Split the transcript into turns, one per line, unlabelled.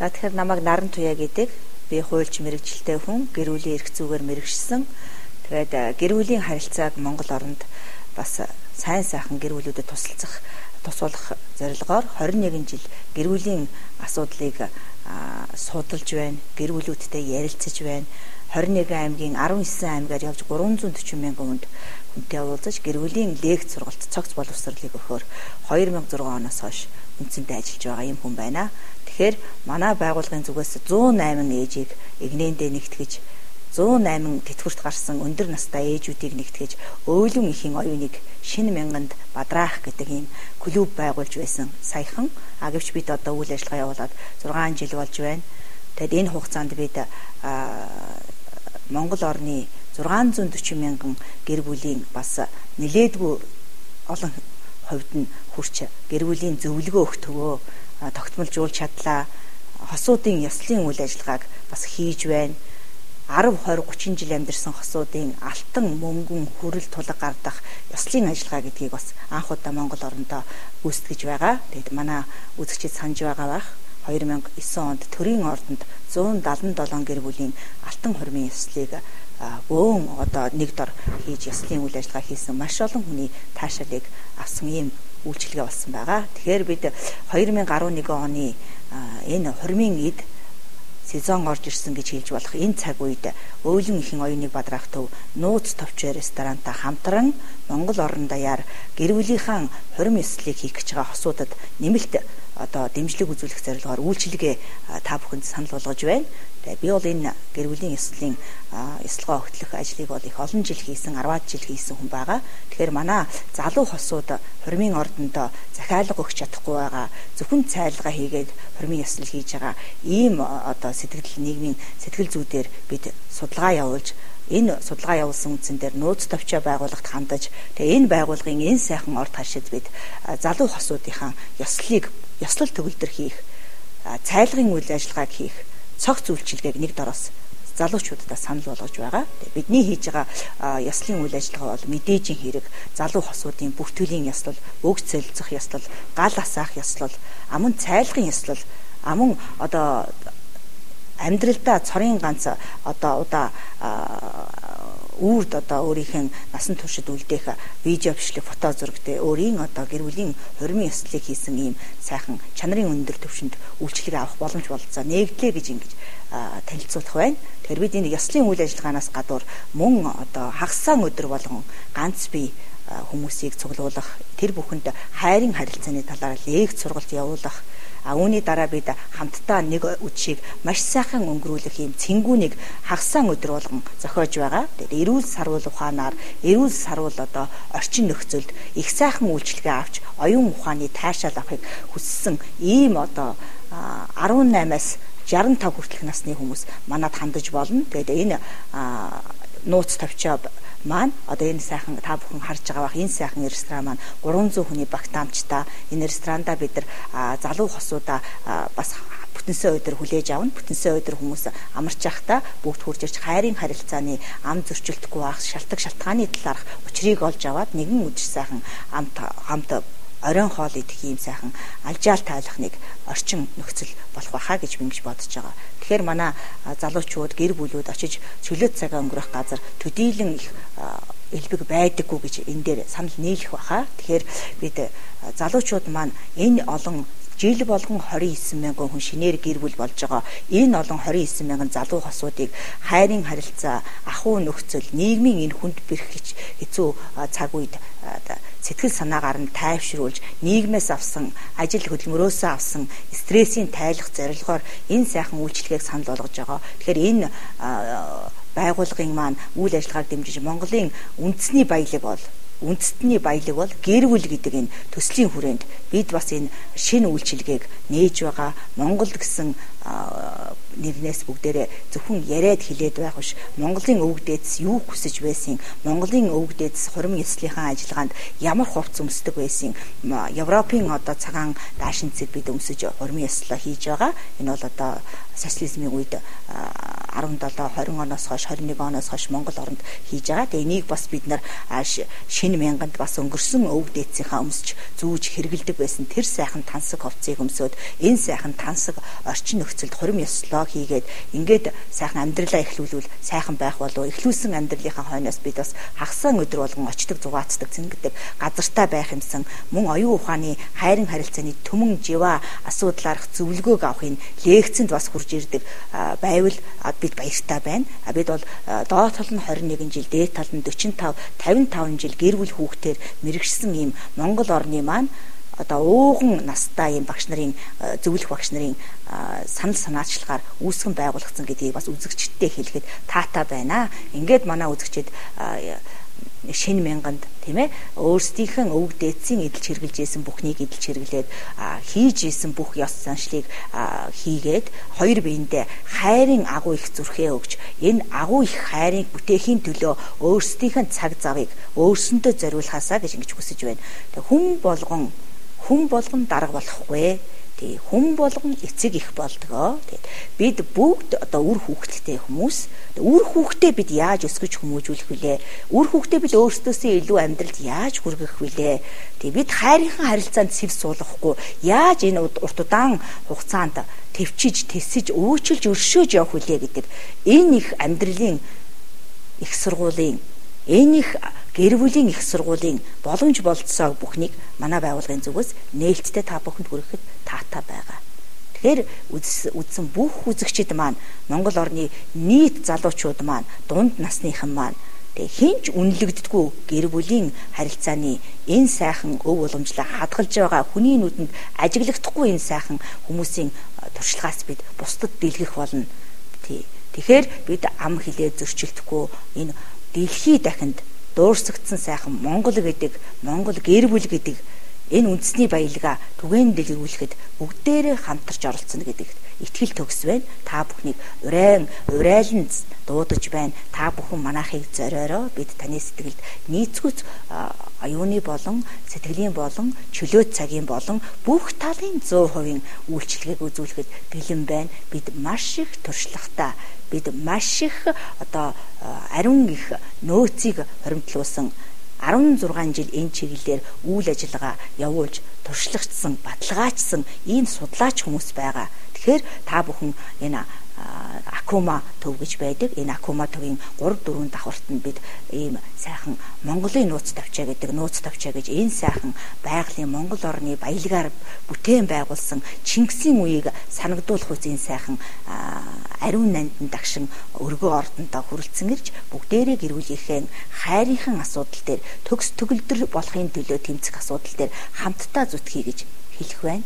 За тэгэхээр намайг Наран Туяа гэдэг. Би хуульч мэрэгчлээ хүн, гэр бүлийн эрх зүйгээр мэрэгшсэн. Тэгээд гэр бүлийн харилцааг Монгол оронд бас сайн сайхан гэр бүлүүдэд тусуулах зорилгоор 21 жил гэр бүлийн асуудлыг судалж байна. Гэр бүлүүдтэй ярилцаж байна. 21 аймгийн 19 аймгаар явж 340 мянган хүнтэй уулзаж гэр бүлийн лекц сургалт цогц боловсролыг өгөхөөр 2006 оноос хойш үндсэндээ ажиллаж байгаа юм хүн байна. Тэгэхээр манай байгууллагын зүгээс 108 ээжийг игнэндээ нэгтгэж 108 тэтгэврт гарсан өндөр настай ээжүүдийг нэгтгэж өөлөн ихийн оюуныг шинэ мянганд бадраах гэдэг ийм клуб байгуулж байсан саяхан. Гэвч бид одоо үйл ажиллагаа явуулаад 6 жил болж байна. Тэгэд энэ хугацаанд бид Монгол орны 640 мянган гэр бүлийн бас нэлээдгүй олон хувьд нь хүрч гэр бүлийн зөвлөгөө өгтөгөө тогтмолжуулж чадлаа. Хосуудын ёслолын үйл ажиллагааг бас хийж байна. 10, 20, 30 жил амьдарсан хосуудын алтан мөнгөн хүрэл тулаг гардах ёслолын ажиллагаа гэдгийг бас анх удаа Монгол орондоо гүйцэтгэж байгаа. Тэгэд манай үзэгчид санаж байгаа бах. 2009 онд төрийн ордонд 177 гэр бүлийн алтан хормын ёслолыг бөөн одоо нэг дор хийж ёслолын үйл ажиллагаа хийсэн маш олон хүний таашаалыг авсан ийм үйлчилгээ болсон байгаа. Тэгэхээр бид 2011 оны энэ хормын эд сезон орж ирсэн гэж хэлж болох энэ цаг үед өөлөн ихэн оюуныг бадраах төв нууц товч ресторантай хамтран Монгол орон даяар гэр бүлийнхаа хорим ёслолыг хийх гэж байгаа хосуудад нэмэлт одоо дэмжлэг үзүүлэх зорилгоор үйлчилгээ та бүхэнд санал болгож байна. Тэгээ би бол энэ гэр бүлийн ёслолын ёслогоо хөтлөх ажлыг бол их олон жил хийсэн, 10 жил хийсэн хүн байгаа. Тэгэхээр манай залуу хосууд хормын ордондоо захиалга өгч чадахгүй байгаа. Зөвхөн цайлгаа хийгээд хормын ёслол хийж байгаа. Ийм одоо нийгмийн сэтгэл зүйдээр бид судалгаа явуулж энэ судалгаа явуулсан үндсэн дээр нууц товчоо байгууллагт хандаж тэгээ энэ байгууллагын энэ сайхан орд хашид бид залуу хосуудынхаа ёслол төгөлдөр хийх, цайлгын үйл ажиллагааг хийх, цогц үйлчилгээг нэг дороос залуучуудад санал болгож байгаа. Бидний хийж байгаа ёслолын үйл ажиллагаа бол мэдээжийн хэрэг, залуу хосуудын бүх төрлийн ёслол, өгц солилцох ёслол, гал асаах ёслол, амун цайлгын ёслол, амун одоо амьдралдаа цорын ганц одоо үрд одоо өөрийнх нь насан туршид үлдээх видео бичлэг, фото зурагтэй өөрийн одоо гэр бүлийн хормын ёслолыг хийсэн ийм сайхан чанарын өндөр түвшинд үйлчлэг авах боломж болцоо нээгдлээ гэж ингэж танилцуулах байна. Тэгэхээр бид энэ ёслолын үйл ажиллагаанаас гадуур мөн одоо хагассан өдөр болгон ганц бие хүмүүсийг цуглуулах, тэр бүхэнд хайрын харилцааны талаар лекц сургалт явуулах, үүний дараа бид хамтдаа нэг үдшийг маш сайхан өнгөрүүлэх юм цэнгүүнийг хагассан өдөр болгон зохиож байгаа. Тэгээд эрүүл сарвал ухаанаар, эрүүл сарвал одоо орчин нөхцөлд их сайхан үйлчлэгээ авч оюун ухааны таашаал авахыг хүссэн ийм одоо 18-аас 65 хүртэлх насны хүмүүс манад хандаж болно. Тэгээд энэ нууц товчоо маань одоо энэ сайхан та бүхэн харж байгаа бах энэ сайхан ресторан маань 300 хүний багтаамжтай энэ ресторанда бид нар залуу хосуудаа бас бүтэнсээ өдөр хүлээж авна. Бүтэнсээ өдөр хүмүүс амарч явахдаа бүгд хурж ирж хайрын харилцааны ам зөрчилдөхгүй байх шалтгааны талаарх учрыг олж аваад нэгэн үдш сайхан хамт оройн хоол идэх ийм сайхан алжаал тайлах нэг орчин нөхцөл болох байхаа гэж би ингэж бодож байгаа. Тэгэхээр манай залуучууд гэр бүлүүд очиж чөлөөт цагаа өнгөрөх газар төдийлөн их элбэг байдаггүй гэж энэ дээр санал нийлэх байхаа. Тэгэхээр бид залуучууд маань энэ олон жил болгон 29 мянган хүн шинээр гэр бүл болж байгаа. Энэ олон 29 мянган залуу хосуудыг хайрын харилцаа, ахуй нөхцөл, нийгмийн энэ хүнд бэрхэж хэцүү цаг үед сэтгэл санаагаар нь тайвшруулж, нийгмээс авсан, ажил хөдөлмөрөөсөө авсан стрессийн тайлах зорилгоор энэ сайхан үйлчлэгийг санал болгож байгаа. Тэгэхээр энэ байгууллагын маань үйл ажиллагааг дэмжиж Монголын үндэсний баялаг бол гэр бүл гэдэг энэ төслийн хүрээнд бид бас энэ шинэ үйлчилгээг нээж байгаа. Монголд гэсэн нэрнээс бүгдээрээ зөвхөн яриад хэлээд байх биш. Монголын өвөг дээдс юу хүсэж байсан, Монголын өвөг дээдс хурим ёслолынхаа ажиллагаанд ямар хувцс өмсдөг байсан, Европын одоо цагаан даашинцыг бид өмсөж хурим ёслоо хийж байгаа. Энэ бол одоо социализмын үед 17 20 оноос хойш 21 оноос хойш Монгол оронд хийж байгаа. Тэгээ энийг бас бид нар шинэ мянганд бас өнгөрсөн өвөг дээдсийнхаа өмсч зүүж хэрэгэлдэг байсан. Тэр сайхан тансаг хувцсыг өмсөөд энэ сайхан тансаг орчин нөхцөлд хурим ёслоо хийгээд ингээд сайхан амьдралаа эхлүүлвэл сайхан байх болов. Эхлүүлсэн амьдралынхаа хойноос бид бас хагасаа өдөр болгон очдог зугаацдаг зингэдэг газартаа байх юмсан мөн оюун ухааны хайрын харилцааны төмөн живаа асуудлаарх зөвлөгөөг авахын лекцэнд бас хурж ирдэг байвал бид баяртай байна. Бид бол доод тал нь 21 жил, дээд тал нь 45 55 жил гэр бүл хүүхдээр мэрэгшсэн ийм Монгол орны маань одоо ууган настай ийм багш нарын зөвлөх багш нарын санал санаачлагаар үүсгэн байгуулагдсан гэдгийг бас үзэгчдтэй хэлэхэд таатай байна. Ингээд манай үзэгчид шинэ мянганд тийм ээ өөрсдийнхэн өвөг дээдсийн эдэлж хэрглэж исэн бүхнийг эдэлж хэрглээд хийж исэн бүх ёс заншлыг хийгээд хоёр биендээ хайрын агуу их зүрхээ өгч энэ агуу их хайрыг бүтээхийн төлөө өөрсдийнхэн цаг завыг өөрсөндөө зориулхаасаа гэж ингэж хүсэж байна. Тэг хүн болгон дарга болохгүй. Хүн болгон эцэг их болдгоо. Бид бүгд одоо үр хүүхэдтэй хүмүүс. Үр хүүхдээ бид яаж өсгөж хүмүүжүүлэх вүлээ? Үр хүүхдээ бид өөрсдөөсөө илүү амьдралд яаж хүргэх вүлээ? Бид хайрынхан харилцаанд сэв суулгахгүй яаж энэ урт удаан хугацаанд төвчиж, тэсэж, өөчилж, өршөөж явах вүлээ гэдэг энэ их амьдралын их сургуулийн энэ их гэр бүлийн их сургуулийн боломж болцоо бүхнийг манай байгууллагын зүгээс нээлттэй та бүхэнд хүрэхэд таатай байгаа. Тэгэхээр үзсэн бүх үзэгчид маань Монгол орны нийт залуучууд маань дунд насныхан маань хинч үнэлэгддэггүй гэр бүлийн харилцааны энэ сайхан өв уламжлал хадгалж байгаа хүний нүдэнд ажиглагдахгүй энэ сайхан хүмүүсийн туршлагаас бид бусдад дэлгэх болно. Тэгэхээр бид ам хилээ зөрчилдөхгүй энэ дэлхий дахинд дуурсагдсан сайхан Монгол гэдэг, Монгол гэр бүл гэдэг энэ үндэсний баялгаа түгээн дэлгэрүүлэхэд бүгдээрээ хамтарч оролцсон гэдэгт итгэл төгс байна. Та бүхнийг урайлан дуудаж байна. Та бүхэн манайхыг зориороо бид таны сэтгэлд нийцгүц аюуны болон сэтгэлийн болон чөлөөт цагийн болон бүх талын 100% үйлчлэгийг үзүүлэхэд бэлэн байна. Бид маш их туршлагатай, бид маш их одоо ариун их нөөцийг хоримтлуулсан 16 жил энэ чиглэлээр үйл ажиллагаа явуулж туршлагачсан, баталгаажсан ийм судлаач хүмүүс байгаа. Тэгэхээр та бүхэн энэ Акума төв гэж байдаг. Энэ Акума төвийн 3-4 давхарт нь бид ийм сайхан Монголын нууц тавчаа гэдэг нууц тавчаа гэж энэ сайхан байгалийн Монгол орны баялгаар бүтээн байгуулсан Чингисийн үеийг санагдуулах үс энэ сайхан ариун нандин дагшин өргөө ордонтой хүрэлцэн ирж бүгдээрээ гэр бүлийнхээ хайрынхан асуудал дээр төгс төгөлдөр болохын төлөө тэмцэх асуудал дээр хамтдаа зүтгэе гэж хэлэх байна.